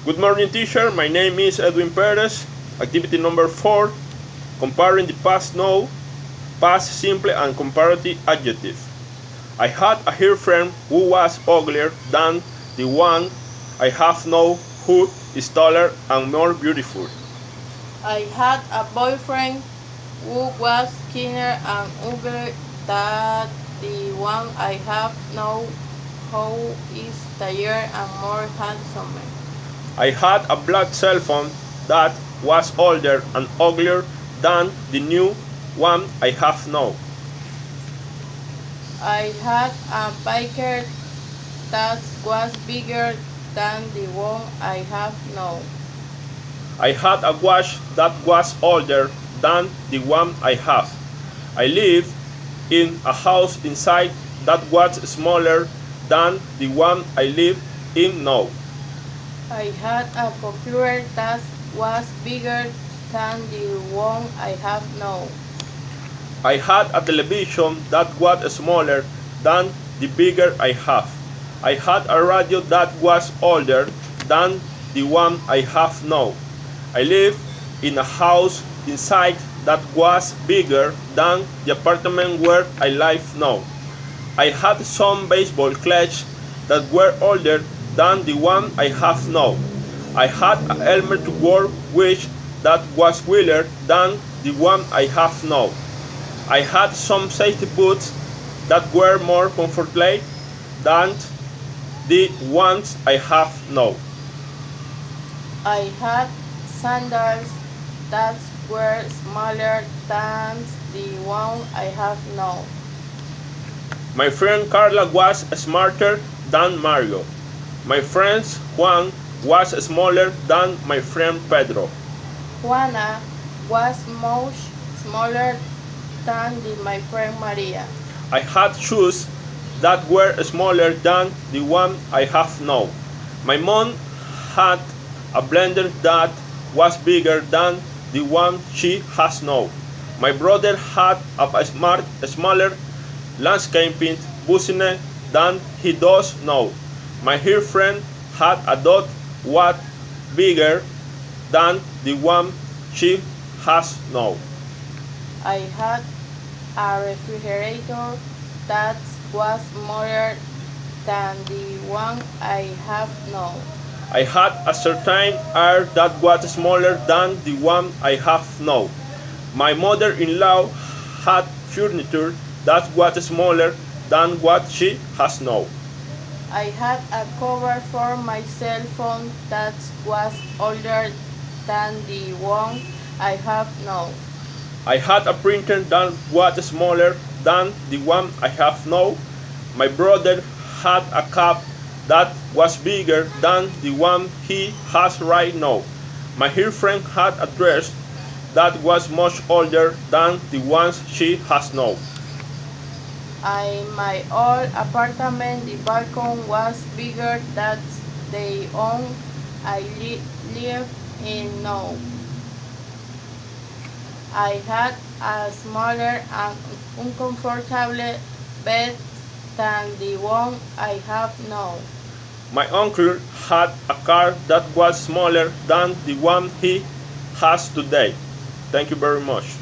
Good morning, teacher. My name is Edwin Perez. Activity number 4. Comparing the past now, past simple and comparative adjective. I had a girlfriend who was uglier than the one I have now, who is taller and more beautiful. I had a boyfriend who was skinnier and uglier than the one I have now, who is taller and more handsome. I had a black cell phone that was older and uglier than the new one I have now. I had a biker that was bigger than the one I have now. I had a watch that was older than the one I have. I lived in a house inside that was smaller than the one I live in now. I had a computer that was bigger than the one I have now. I had a television that was smaller than the bigger I have. I had a radio that was older than the one I have now. I lived in a house inside that was bigger than the apartment where I live now. I had some baseball cleats that were older than the one I have now. I had a helmet to work with that was wheeler than the one I have now. I had some safety boots that were more comfortable than the ones I have now. I had sandals that were smaller than the one I have now. My friend Carla was smarter than Mario. My friend Juan was smaller than my friend Pedro. Juana was much smaller than my friend Maria. I had shoes that were smaller than the one I have now. My mom had a blender that was bigger than the one she has now. My brother had a smaller landscaping business than he does now. My girlfriend had a dog was bigger than the one she has now. I had a refrigerator that was smaller than the one I have now. I had a certain air that was smaller than the one I have now. My mother-in-law had furniture that was smaller than what she has now. I had a cover for my cell phone that was older than the one I have now. I had a printer that was smaller than the one I have now. My brother had a cap that was bigger than the one he has right now. My girlfriend had a dress that was much older than the ones she has now. In my old apartment, the balcony was bigger than the one I live in now. I had a smaller and uncomfortable bed than the one I have now. My uncle had a car that was smaller than the one he has today. Thank you very much.